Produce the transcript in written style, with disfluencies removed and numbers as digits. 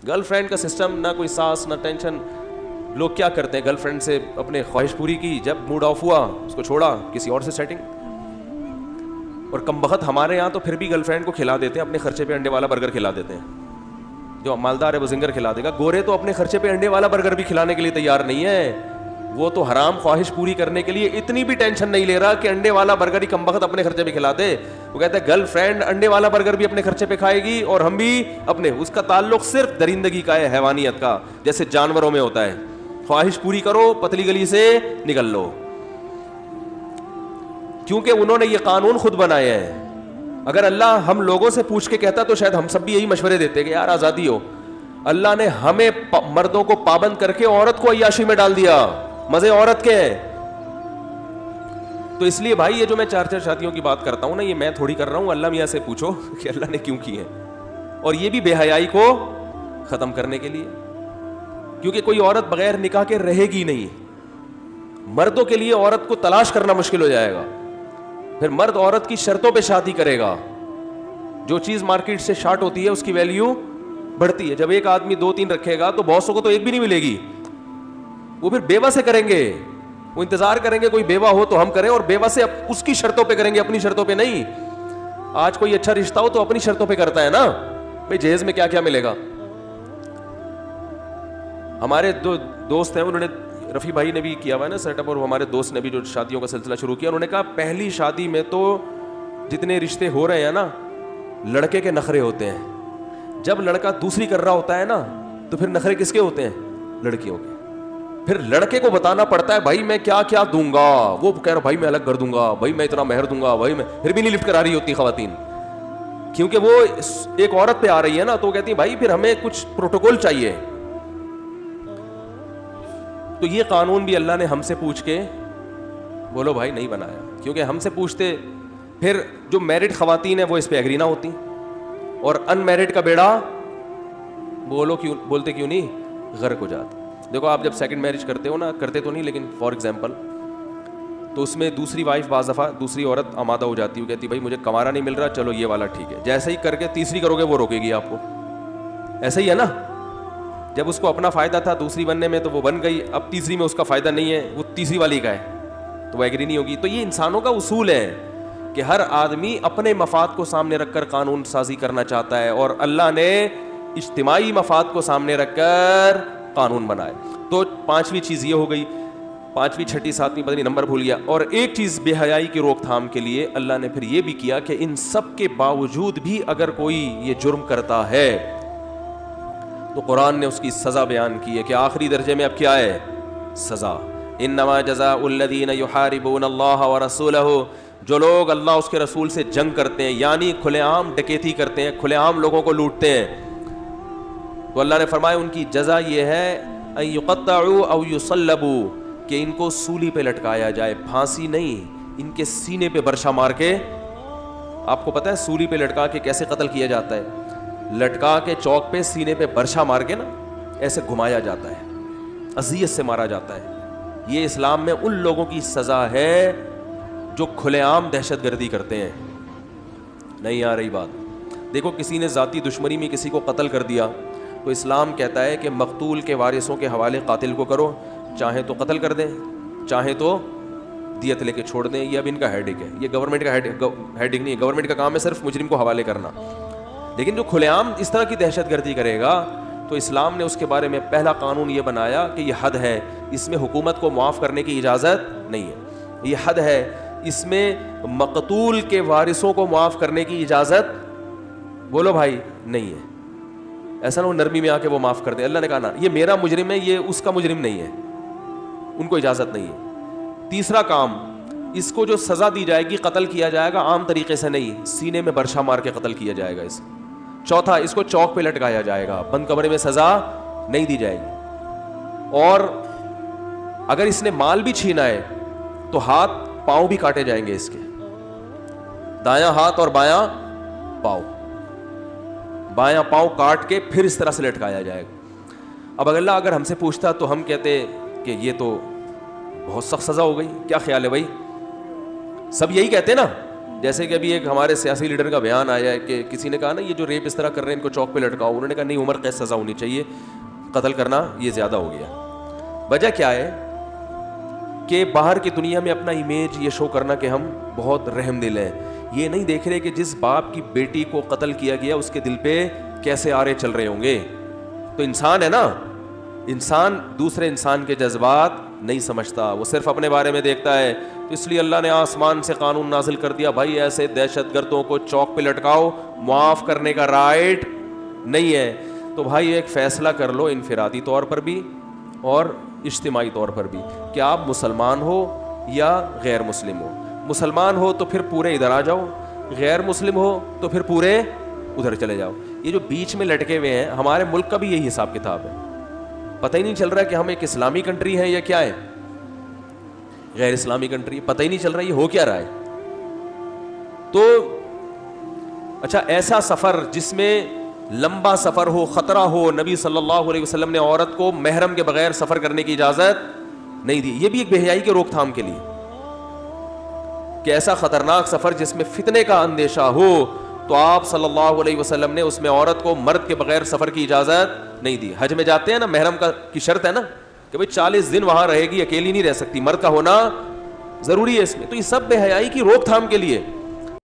Girl friend کا system نہ کوئی ساس نہ ٹینشن. لوگ کیا کرتے ہیں, گرل فرینڈ سے اپنے خواہش پوری کی, جب موڈ آف ہوا اس کو چھوڑا, کسی اور سے سیٹنگ. اور کم بخت ہمارے یہاں تو پھر بھی گرل فرینڈ کو کھلا دیتے ہیں, اپنے خرچے پہ انڈے والا برگر کھلا دیتے ہیں. جو مالدار ہے وہ زنگر کھلا دے گا, گورے تو اپنے خرچے پہ انڈے والا برگر بھی کھلانے کے لیے تیار نہیں ہے. وہ تو حرام خواہش پوری کرنے کے لیے اتنی بھی ٹینشن نہیں لے رہا کہ انڈے والا برگر ہی کم بخت اپنے خرچے پہ کھلا دے. وہ کہتا ہے گرل فرینڈ انڈے والا برگر بھی اپنے خرچے پہ کھائے گی اور ہم بھی اپنے. اس کا تعلق صرف درندگی کا ہے, حیوانیت کا, جیسے جانوروں میں ہوتا ہے. خواہش پوری کرو, پتلی گلی سے نکل لو, کیونکہ انہوں نے یہ قانون خود بنایا ہے. اگر اللہ ہم لوگوں سے پوچھ کے کہتا تو شاید ہم سب بھی یہی مشورے دیتے کہ یار آزادی ہو. اللہ نے ہمیں مردوں کو پابند کر کے عورت کو عیاشی میں ڈال دیا, مزے عورت کے ہیں. تو اس لیے بھائی یہ جو میں 4 شادیوں کی بات کرتا ہوں نا, یہ میں تھوڑی کر رہا ہوں, اللہ میاں سے پوچھو کہ اللہ نے کیوں کی ہے. اور یہ بھی بے حیائی کو ختم کرنے کے لیے, کیونکہ کوئی عورت بغیر نکاح کے رہے گی نہیں. مردوں کے لیے عورت کو تلاش کرنا مشکل ہو جائے گا. پھر مرد عورت کی شرطوں پہ شادی کرے گا. جو چیز مارکیٹ سے شارٹ ہوتی ہے اس کی ویلیو بڑھتی ہے. جب ایک آدمی 2-3 رکھے گا تو بہت سو کو تو ایک بھی نہیں ملے گی. وہ پھر بیوہ سے کریں گے, وہ انتظار کریں گے کوئی بیوہ ہو تو ہم کریں, اور بیوہ سے اس کی شرطوں پہ کریں گے, اپنی شرطوں پہ نہیں. آج کوئی اچھا رشتہ ہو تو اپنی شرطوں پہ کرتا ہے نا بھائی, جہیز میں کیا کیا ملے گا. ہمارے دو دوست ہیں, انہوں نے, رفیع بھائی نے بھی کیا ہوا ہے نا سیٹ اپ, اور ہمارے دوست نے بھی جو شادیوں کا سلسلہ شروع کیا, انہوں نے کہا پہلی شادی میں تو جتنے رشتے ہو رہے ہیں نا, لڑکے کے نخرے ہوتے ہیں. جب لڑکا دوسری کر رہا ہوتا ہے نا تو پھر نخرے کس کے ہوتے ہیں, لڑکیوں کے. پھر لڑکے کو بتانا پڑتا ہے بھائی میں کیا کیا دوں گا. وہ کہہ رہا بھائی میں الگ کر دوں گا, بھائی میں اتنا مہر دوں گا, بھائی میں, پھر بھی نہیں لفٹ کرا رہی ہوتی خواتین, کیونکہ وہ ایک عورت پہ آ رہی ہے نا, تو وہ کہتی ہے بھائی پھر ہمیں کچھ پروٹوکول چاہیے. تو یہ قانون بھی اللہ نے ہم سے پوچھ کے بولو بھائی نہیں بنایا, کیونکہ ہم سے پوچھتے پھر جو میرڈ خواتین ہیں وہ اس پہ ایگری نہ ہوتی, اور ان میرڈ کا بیڑا بولتے کیوں نہیں غرق ہو جاتا. دیکھو آپ جب سیکنڈ میرج کرتے ہو نا, کرتے تو نہیں لیکن فار ایگزامپل, تو اس میں دوسری وائف بعض دفعہ دوسری عورت آمادہ ہو جاتی ہے, کہتی بھائی مجھے کمارا نہیں مل رہا, چلو یہ والا ٹھیک ہے. جیسے ہی کر کے تیسری کرو گے وہ روکے گی آپ کو. ایسا ہی ہے نا, جب اس کو اپنا فائدہ تھا دوسری بننے میں تو وہ بن گئی, اب تیسری میں اس کا فائدہ نہیں ہے, وہ تیسری والی کا ہے, تو وہ ایگری نہیں ہوگی. تو یہ انسانوں کا اصول ہے کہ ہر آدمی اپنے مفاد کو سامنے رکھ کر قانون سازی کرنا چاہتا ہے, اور اللہ نے اجتماعی مفاد کو سامنے رکھ کر قانون بنائے. تو 5ویں چیز یہ ہو گئی, 5ویں 6ٹھی 7ویں پتہ نہیں نمبر بھول گیا. اور ایک چیز بے حیائی کی روک تھام کے لیے اللہ نے پھر یہ بھی کیا کہ ان سب کے باوجود بھی اگر کوئی یہ جرم کرتا ہے تو قرآن نے اس کی سزا بیان کی ہے کہ آخری درجے میں اب کیا ہے سزا. انما جزاء الذین یحاربون اللہ ورسولہ, جو لوگ اللہ اس کے رسول سے جنگ کرتے ہیں, یعنی کھلے عام ڈکیتی کرتے ہیں, کھلے عام لوگوں کو لوٹتے ہیں, تو اللہ نے فرمایا ان کی جزا یہ ہے ان یقطعوا او یصلبوا, کہ ان کو سولی پہ لٹکایا جائے, پھانسی نہیں, ان کے سینے پہ برشا مار کے. آپ کو پتہ ہے سولی پہ لٹکا کے کیسے قتل کیا جاتا ہے؟ لٹکا کے چوک پہ سینے پہ برشا مار کے نا ایسے گھمایا جاتا ہے, اذیت سے مارا جاتا ہے. یہ اسلام میں ان لوگوں کی سزا ہے جو کھلے عام دہشت گردی کرتے ہیں. نہیں آ رہی بات؟ دیکھو کسی نے ذاتی دشمنی میں کسی کو قتل کر دیا تو اسلام کہتا ہے کہ مقتول کے وارثوں کے حوالے قاتل کو کرو, چاہیں تو قتل کر دیں, چاہیں تو دیت لے کے چھوڑ دیں. یہ اب ان کا ہیڈک ہے, یہ گورنمنٹ کا ہیڈک نہیں ہے. گورنمنٹ کا کام ہے صرف مجرم کو حوالے کرنا. لیکن جو کھلے عام اس طرح کی دہشت گردی کرے گا تو اسلام نے اس کے بارے میں پہلا قانون یہ بنایا کہ یہ حد ہے, اس میں حکومت کو معاف کرنے کی اجازت نہیں ہے. یہ حد ہے, اس میں مقتول کے وارثوں کو معاف کرنے کی اجازت بولو بھائی نہیں ہے. ایسا نہ ہو نرمی میں آ کے وہ معاف کر دیں. اللہ نے کہا نا یہ میرا مجرم ہے, یہ اس کا مجرم نہیں ہے, ان کو اجازت نہیں ہے. تیسرا کام, اس کو جو سزا دی جائے گی قتل کیا جائے گا عام طریقے سے نہیں, سینے میں برشا مار کے قتل کیا جائے گا. اس چوتھا, اس کو چوک پہ لٹکایا جائے گا, بند کمرے میں سزا نہیں دی جائے گی. اور اگر اس نے مال بھی چھینا ہے تو ہاتھ پاؤں بھی کاٹے جائیں گے اس کے, دایاں ہاتھ اور بایاں پاؤں, بایاں پاؤں کاٹ کے پھر اس طرح سے لٹکایا جائے گا. اب اگر ہم سے پوچھتا تو ہم کہتے کہ یہ تو بہت سخت سزا ہو گئی, کیا خیال ہے بھائی؟ سب یہی کہتے نا, جیسے کہ ابھی ایک ہمارے سیاسی لیڈر کا بیان آیا ہے کہ کسی نے کہا نا یہ جو ریپ اس طرح کر رہے ہیں ان کو چوک پہ لٹکاؤ, انہوں نے کہا نہیں عمر قید سزا ہونی چاہیے, قتل کرنا یہ زیادہ ہو گیا. وجہ کیا ہے کہ باہر کی دنیا میں اپنا امیج یہ شو کرنا کہ ہم بہت رحم دل ہیں, یہ نہیں دیکھ رہے کہ جس باپ کی بیٹی کو قتل کیا گیا اس کے دل پہ کیسے آرے چل رہے ہوں گے. تو انسان ہے نا, انسان دوسرے انسان کے جذبات نہیں سمجھتا, وہ صرف اپنے بارے میں دیکھتا ہے. تو اس لیے اللہ نے آسمان سے قانون نازل کر دیا, بھائی ایسے دہشت گردوں کو چوک پہ لٹکاؤ, معاف کرنے کا رائٹ نہیں ہے. تو بھائی ایک فیصلہ کر لو انفرادی طور پر بھی اور اجتماعی طور پر بھی کہ آپ مسلمان ہو یا غیر مسلم ہو. مسلمان ہو تو پھر پورے ادھر آ جاؤ, غیر مسلم ہو تو پھر پورے ادھر چلے جاؤ. یہ جو بیچ میں لٹکے ہوئے ہیں, ہمارے ملک کا بھی یہی حساب کتاب ہے. پتہ ہی نہیں چل رہا کہ ہم ایک اسلامی کنٹری ہے یا کیا ہے, غیر اسلامی کنٹری, پتہ ہی نہیں چل رہا یہ ہو کیا رہا ہے. تو اچھا ایسا سفر جس میں لمبا سفر ہو, خطرہ ہو, نبی صلی اللہ علیہ وسلم نے عورت کو محرم کے بغیر سفر کرنے کی اجازت نہیں دی. یہ بھی ایک بے حیائی کے روک تھام کے لیے کہ ایسا خطرناک سفر جس میں فتنے کا اندیشہ ہو, تو آپ صلی اللہ علیہ وسلم نے اس میں عورت کو مرد کے بغیر سفر کی اجازت نہیں دی. حج میں جاتے ہیں نا, محرم کی شرط ہے نا کہ بھئی 40 دن وہاں رہے گی, اکیلی نہیں رہ سکتی, مرد کا ہونا ضروری ہے اس میں. تو یہ سب بے حیائی کی روک تھام کے لیے.